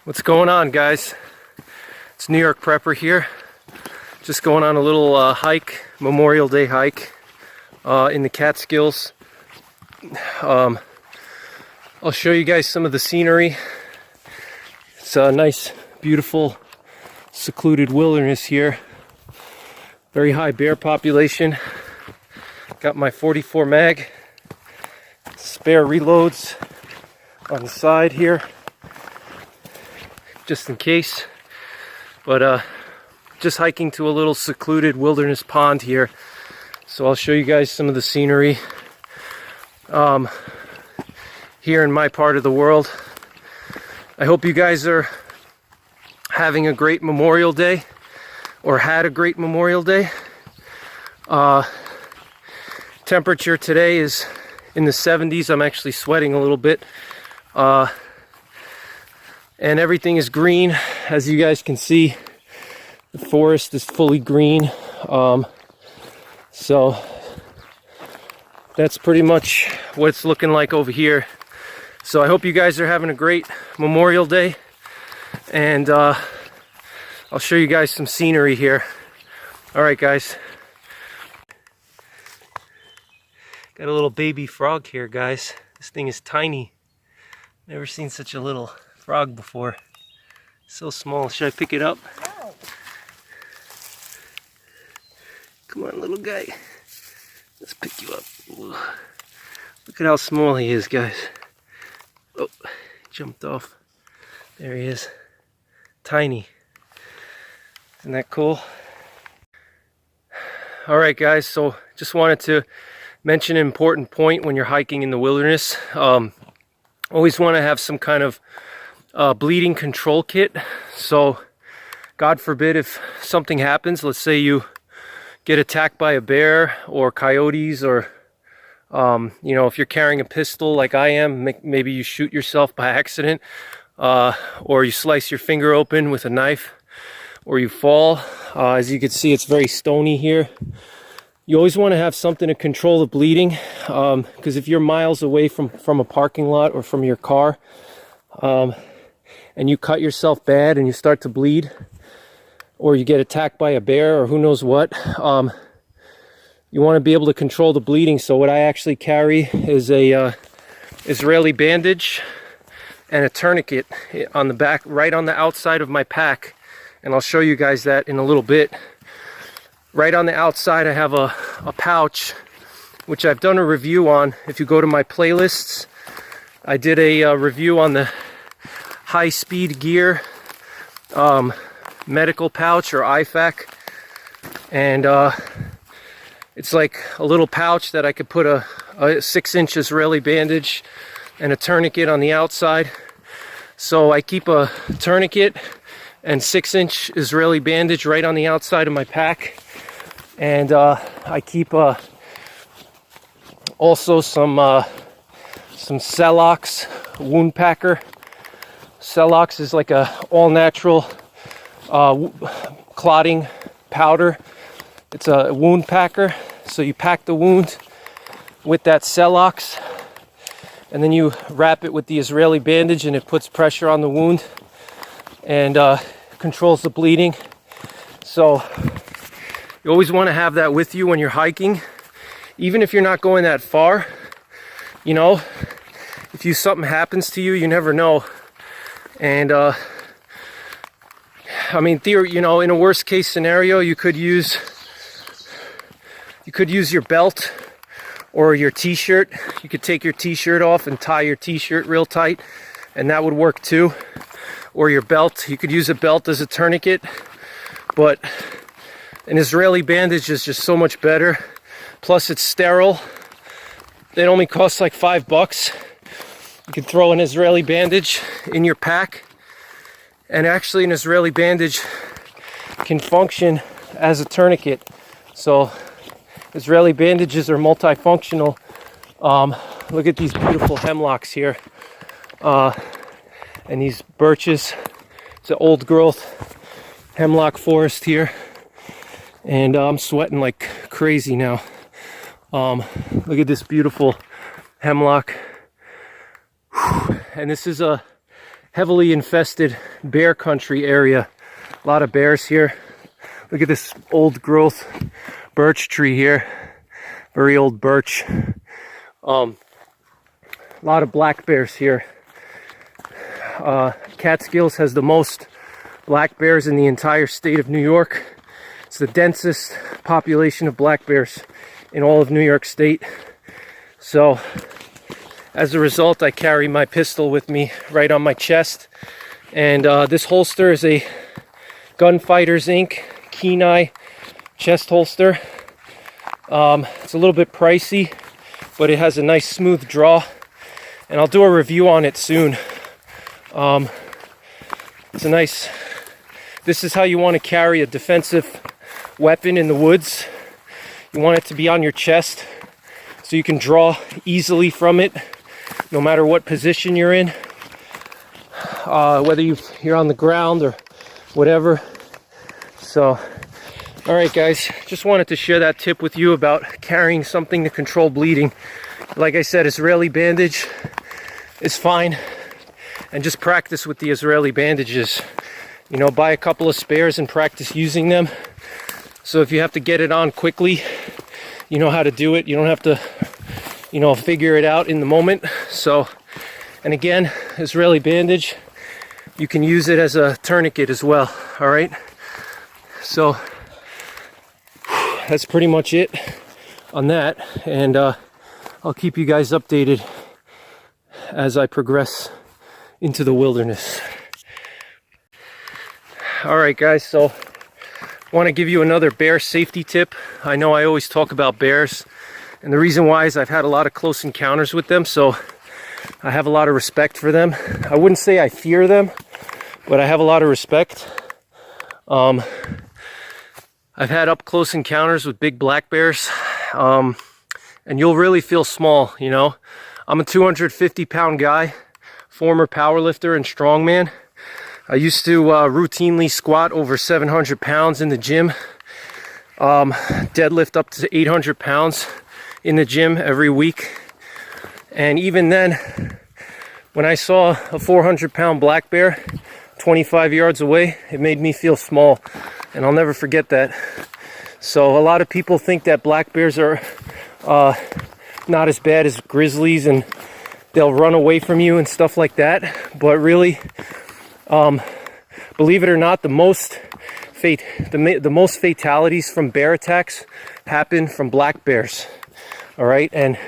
What's going on, guys? It's New York Prepper here. Just going on a little hike, Memorial Day hike in the Catskills. I'll show you guys some of the scenery. It's a nice, beautiful, secluded wilderness here. Very high bear population. Got my 44 mag, spare reloads on the side here, just in case. But just hiking to a little secluded wilderness pond here. So I'll show you guys some of the scenery here in my part of the world. I hope you guys are having a great Memorial Day, or had a great Memorial Day. Temperature today is in the 70s. I'm actually sweating a little bit. And everything is green, as you guys can see. The forest is fully green. So that's pretty much what it's looking like over here. So I hope you guys are having a great Memorial Day, and I'll show you guys some scenery here. Alright, guys. Got a little baby frog here, guys. This thing is tiny. Never seen such a little frog before. So small. Should I pick it up? No. Come on, little guy. Let's pick you up. Ooh. Look at how small he is, guys. Oh, jumped off. There he is. Tiny. Isn't that cool? Alright, guys, so just wanted to mention an important point when you're hiking in the wilderness. Always want to have some kind of bleeding control kit. So God forbid if something happens, let's say you get attacked by a bear or coyotes, or you know, if you're carrying a pistol like I am, maybe you shoot yourself by accident, or you slice your finger open with a knife, or you fall. As you can see, it's very stony here. You always want to have something to control the bleeding, because if you're miles away from a parking lot or from your car, and you cut yourself bad and you start to bleed, or you get attacked by a bear or who knows what, you want to be able to control the bleeding. So what I actually carry is a Israeli bandage and a tourniquet on the back, right on the outside of my pack, and I'll show you guys that in a little bit. Right on the outside I have a pouch, which I've done a review on. If you go to my playlists, I did a review on the high-speed gear medical pouch, or IFAC, and it's like a little pouch that I could put a 6-inch Israeli bandage and a tourniquet on the outside. So I keep a tourniquet and 6-inch Israeli bandage right on the outside of my pack, and I keep also some Celox wound packer. Celox is like a all-natural clotting powder. It's a wound packer, so you pack the wound with that Celox, and then you wrap it with the Israeli bandage, and it puts pressure on the wound and controls the bleeding. So you always want to have that with you when you're hiking, even if you're not going that far. You know, if something happens to you, you never know. And I mean, you know, in a worst case scenario, you could use your belt or your t-shirt. You could take your t-shirt off and tie your t-shirt real tight, and that would work too. Or your belt. You could use a belt as a tourniquet, but an Israeli bandage is just so much better. Plus it's sterile. It only costs like $5. You can throw an Israeli bandage in your pack, and actually an Israeli bandage can function as a tourniquet. So Israeli bandages are multifunctional. Look at these beautiful hemlocks here, and these birches. It's an old growth hemlock forest here, and I'm sweating like crazy now. Look at this beautiful hemlock. And this is a heavily infested bear country area. A lot of bears here. Look at this old growth birch tree here. Very old birch. A lot of black bears here. Catskills has the most black bears in the entire state of New York. It's the densest population of black bears in all of New York State. So as a result, I carry my pistol with me right on my chest. And this holster is a Gunfighters Inc. Kenai chest holster. It's a little bit pricey, but it has a nice smooth draw. And I'll do a review on it soon. It's a nice... This is how you want to carry a defensive weapon in the woods. You want it to be on your chest so you can draw easily from it no matter what position you're in, whether you're on the ground or whatever. So alright guys, just wanted to share that tip with you about carrying something to control bleeding. Like I said, Israeli bandage is fine, and just practice with the Israeli bandages. You know, buy a couple of spares and practice using them. So if you have to get it on quickly, you know how to do it. You don't have to, you know, figure it out in the moment. So, and again, Israeli bandage, you can use it as a tourniquet as well. All right. So that's pretty much it on that. And I'll keep you guys updated as I progress into the wilderness. All right, guys, so I want to give you another bear safety tip. I know I always talk about bears, and the reason why is I've had a lot of close encounters with them, so I have a lot of respect for them. I wouldn't say I fear them, but I have a lot of respect. I've had up close encounters with big black bears, and you'll really feel small, you know. I'm a 250-pound guy, former powerlifter and strongman. I used to routinely squat over 700 pounds in the gym, deadlift up to 800 pounds in the gym every week. And even then, when I saw a 400-pound black bear 25 yards away, it made me feel small, and I'll never forget that. So a lot of people think that black bears are not as bad as grizzlies and they'll run away from you and stuff like that, but really, believe it or not, the most fatalities from bear attacks happen from black bears. All right, and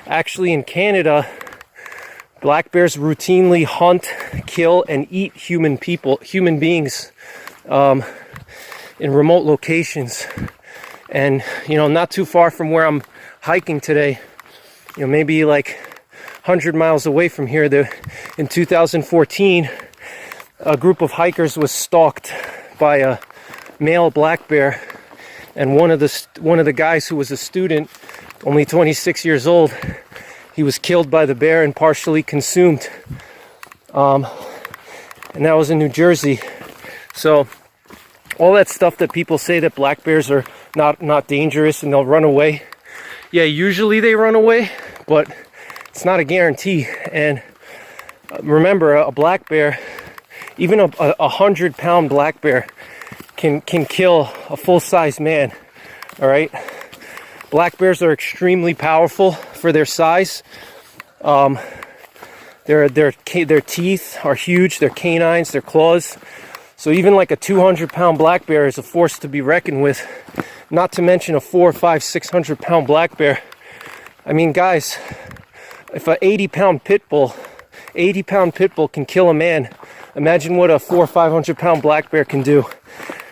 actually in Canada, black bears routinely hunt, kill, and eat human beings in remote locations. And you know, not too far from where I'm hiking today, you know, maybe like 100 miles away from here, in 2014. A group of hikers was stalked by a male black bear, and one of the guys who was a student, only 26 years old, he was killed by the bear and partially consumed. And that was in New Jersey. So all that stuff that people say that black bears are not dangerous and they'll run away. Yeah, usually they run away, but it's not a guarantee. And remember, a black bear, even a 100-pound black bear can kill a full-size man. All right, black bears are extremely powerful for their size. Their teeth are huge. Their canines, their claws. So even like a 200-pound black bear is a force to be reckoned with. Not to mention a 400, 500, 600-pound black bear. I mean, guys, if an 80-pound pit bull can kill a man, imagine what a 400 or 500-pound black bear can do.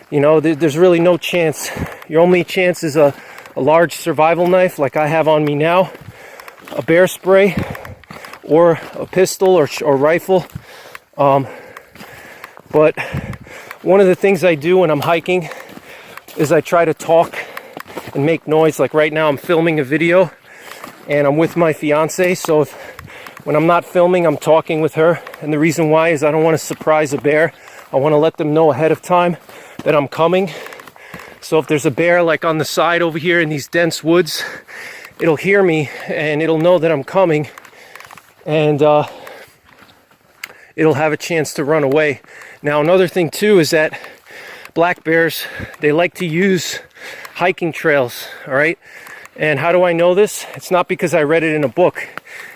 You know, there's really no chance. Your only chance is a large survival knife like I have on me now, a bear spray, or a pistol or rifle. But one of the things I do when I'm hiking is I try to talk and make noise. Like right now I'm filming a video and I'm with my fiance, so when I'm not filming, I'm talking with her. And the reason why is I don't want to surprise a bear. I want to let them know ahead of time that I'm coming. So if there's a bear like on the side over here in these dense woods, it'll hear me and it'll know that I'm coming. And it'll have a chance to run away. Now, another thing too is that black bears, they like to use hiking trails, all right? And how do I know this? It's not because I read it in a book.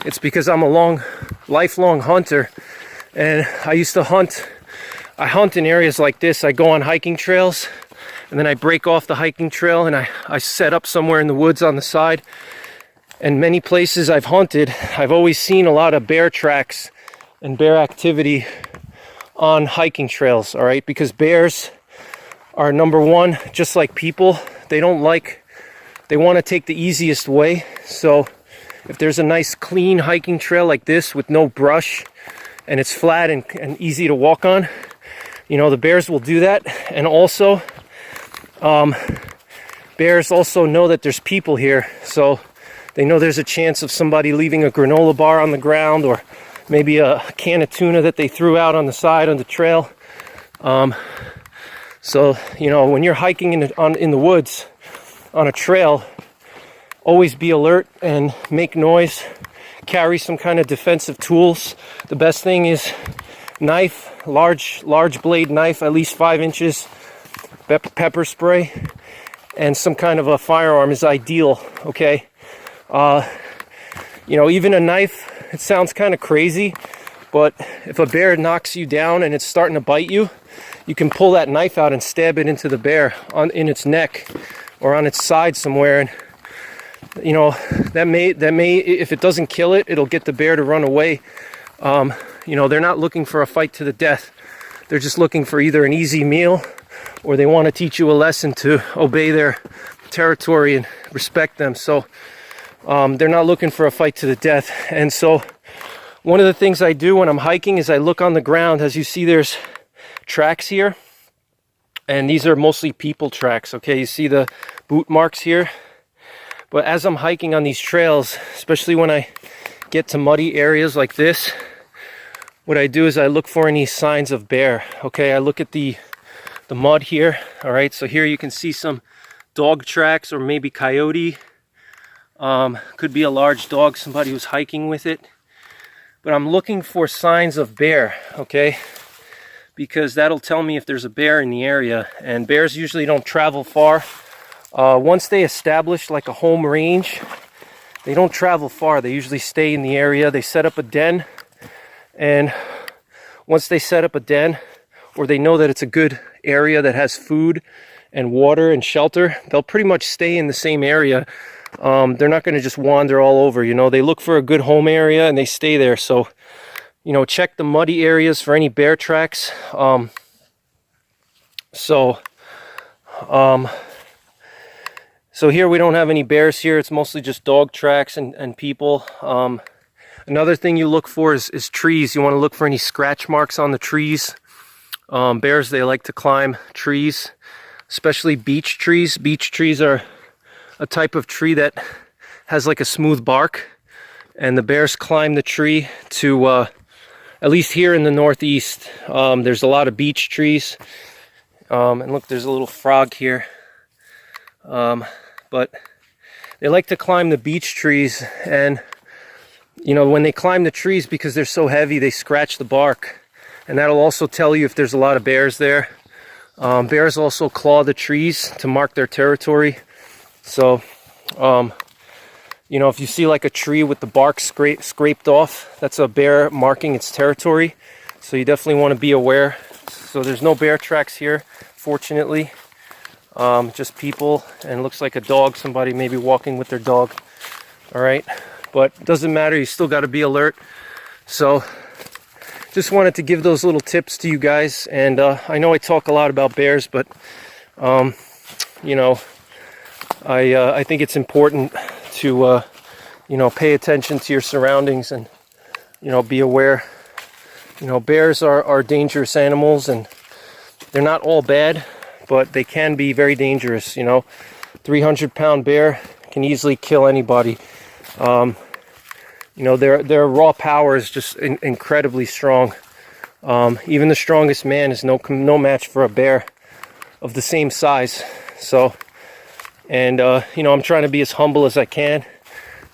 It's because I'm a lifelong hunter, and I used to hunt. I hunt in areas like this. I go on hiking trails, and then I break off the hiking trail, and I set up somewhere in the woods on the side. And many places I've hunted, I've always seen a lot of bear tracks and bear activity on hiking trails, all right? Because bears are, number one, just like people, they want to take the easiest way. So if there's a nice clean hiking trail like this with no brush, and it's flat and easy to walk on, you know, the bears will do that. And also, bears also know that there's people here, so they know there's a chance of somebody leaving a granola bar on the ground, or maybe a can of tuna that they threw out on the side of the trail. So, you know, when you're hiking in the woods on a trail, always be alert and make noise. Carry some kind of defensive tools. The best thing is knife, large blade knife, at least 5 inches, pepper spray, and some kind of a firearm is ideal, okay? You know, even a knife, it sounds kind of crazy, but if a bear knocks you down and it's starting to bite you, you can pull that knife out and stab it into the bear in its neck or on its side somewhere, and you know, that may, if it doesn't kill it, it'll get the bear to run away. You know, they're not looking for a fight to the death. They're just looking for either an easy meal, or they want to teach you a lesson to obey their territory and respect them. So they're not looking for a fight to the death. And so one of the things I do when I'm hiking is I look on the ground. As you see, there's tracks here, and these are mostly people tracks, okay? You see the boot marks here. But as I'm hiking on these trails, especially when I get to muddy areas like this, what I do is I look for any signs of bear, okay? I look at the mud here, all right? So here you can see some dog tracks, or maybe coyote. Could be a large dog, somebody who's hiking with it. But I'm looking for signs of bear, okay? Because that'll tell me if there's a bear in the area. And bears usually don't travel far. Once they establish like a home range, they don't travel far. They usually stay in the area. They set up a den, and once they set up a den, or they know that it's a good area that has food and water and shelter, they'll pretty much stay in the same area. They're not going to just wander all over, you know. They look for a good home area and they stay there. So, you know, check the muddy areas for any bear tracks. So here we don't have any bears here. It's mostly just dog tracks and people. Another thing you look for is trees. You want to look for any scratch marks on the trees. Bears, they like to climb trees, especially beech trees. Beech trees are a type of tree that has like a smooth bark, and the bears climb the tree to, at least here in the Northeast, there's a lot of beech trees. And look, there's a little frog here. But they like to climb the beech trees, and you know, when they climb the trees, because they're so heavy, they scratch the bark, and that'll also tell you if there's a lot of bears there. Bears also claw the trees to mark their territory. So you know, if you see like a tree with the bark scraped off, that's a bear marking its territory. So you definitely want to be aware. So there's no bear tracks here, fortunately. Just people, and looks like a dog, somebody maybe walking with their dog. All right, but it doesn't matter, you still got to be alert. So just wanted to give those little tips to you guys. And I know I talk a lot about bears, but you know, I think it's important to you know, pay attention to your surroundings and, you know, be aware. You know, bears are dangerous animals, and they're not all bad, but they can be very dangerous. You know, 300-pound bear can easily kill anybody. You know, their raw power is just incredibly strong. Even the strongest man is no match for a bear of the same size. So, and you know, I'm trying to be as humble as I can.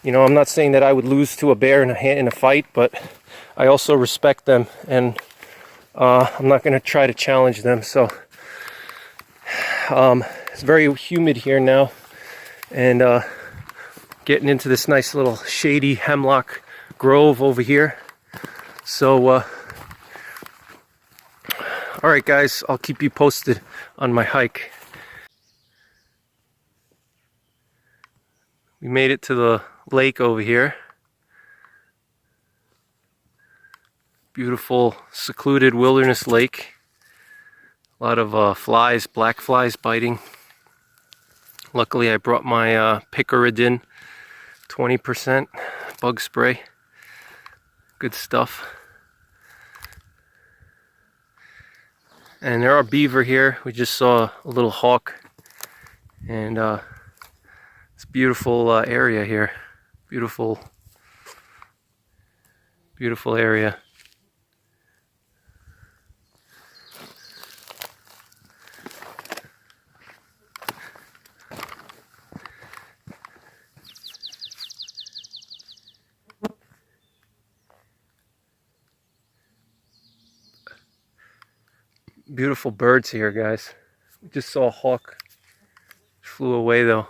You know, I'm not saying that I would lose to a bear in a fight, but I also respect them, and I'm not going to try to challenge them. So it's very humid here now, and getting into this nice little shady hemlock grove over here. So alright guys, I'll keep you posted on my hike. We made it to the lake over here. Beautiful, secluded wilderness lake. A lot of flies, black flies biting. Luckily I brought my Picaridin 20% bug spray. Good stuff. And there are beaver here. We just saw a little hawk. And it's a beautiful area here. Beautiful, beautiful area. Beautiful birds here, guys. We just saw a hawk. Flew away though.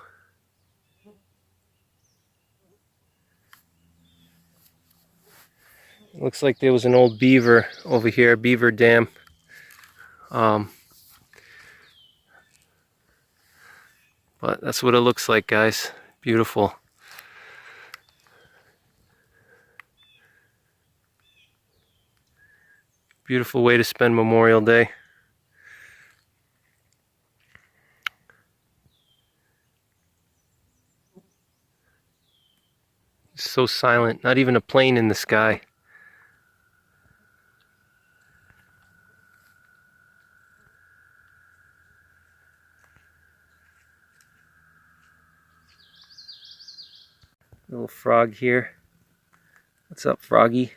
Looks like there was an old beaver over here, beaver dam. But that's what it looks like, guys. Beautiful. Beautiful way to spend Memorial Day. It's so silent, not even a plane in the sky. Little frog here. What's up, froggy?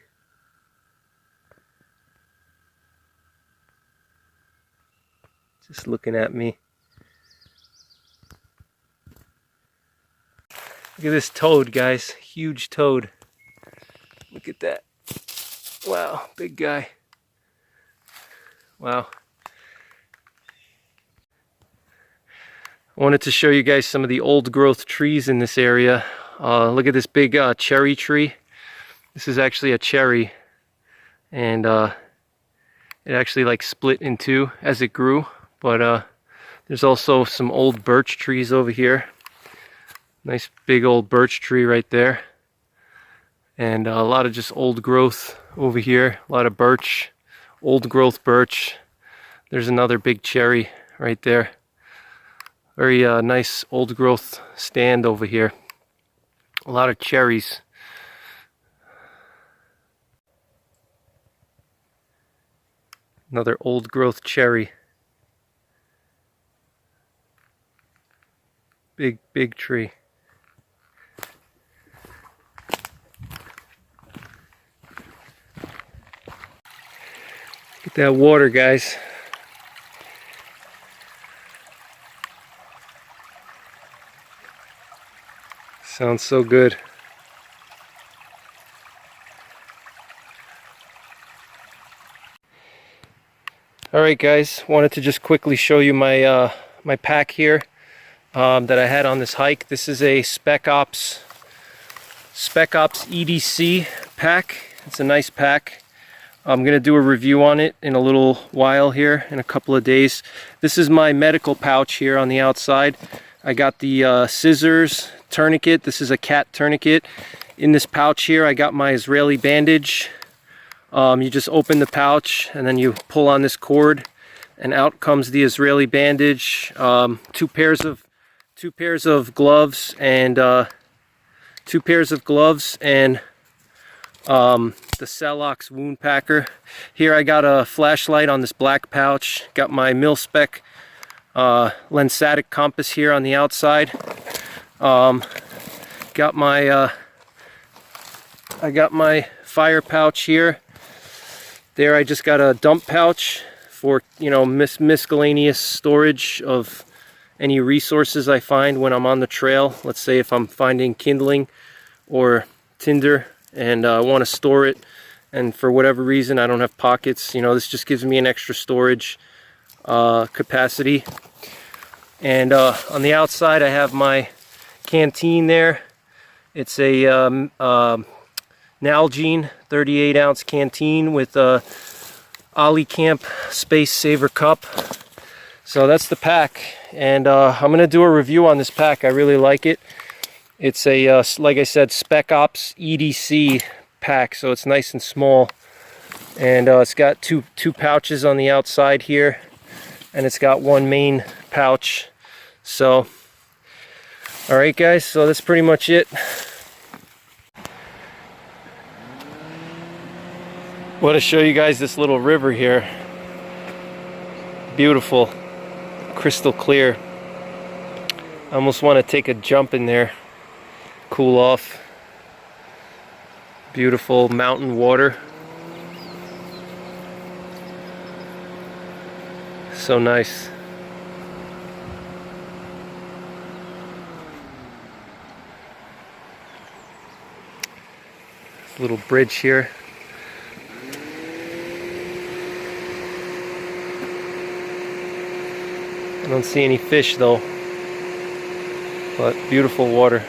Just looking at me. Look at this toad, guys. Huge toad. Look at that. Wow, big guy. Wow. I wanted to show you guys some of the old growth trees in this area. Look at this big cherry tree. This is actually a cherry, and it actually like split in two as it grew. But there's also some old birch trees over here. Nice big old birch tree right there. And a lot of just old growth over here. A lot of birch, old growth birch. There's another big cherry right there. Very nice old growth stand over here. A lot of cherries. Another old growth cherry. Big, big tree. Get that water, guys. Sounds so good. Alright guys, wanted to just quickly show you my my pack here that I had on this hike. This is a Spec Ops EDC pack. It's a nice pack. I'm going to do a review on it in a little while here, in a couple of days. This is my medical pouch here on the outside. I got the scissors, tourniquet. This is a cat tourniquet. In this pouch here I got my Israeli bandage. You just open the pouch and then you pull on this cord and out comes the Israeli bandage. Two pairs of gloves and the Celox wound packer. Here I got a flashlight on this black pouch. Got my mil-spec lensatic compass here on the outside. Got my I got my fire pouch here. There I just got a dump pouch for, you know, miscellaneous storage of any resources I find when I'm on the trail. Let's say if I'm finding kindling or tinder and I want to store it and for whatever reason I don't have pockets, you know, this just gives me an extra storage capacity. And on the outside I have my canteen there. It's a Nalgene 38 ounce canteen with a Ollie Camp Space Saver cup. So that's the pack, and I'm gonna do a review on this pack. I really like it. It's a like I said, Spec Ops EDC pack, so it's nice and small, and it's got two pouches on the outside here, and it's got one main pouch. So all right guys, so that's pretty much it. Want to show you guys this little river here. Beautiful, crystal clear. I almost want to take a jump in there, cool off. Beautiful mountain water. So nice. Little bridge here. I don't see any fish though, but beautiful water.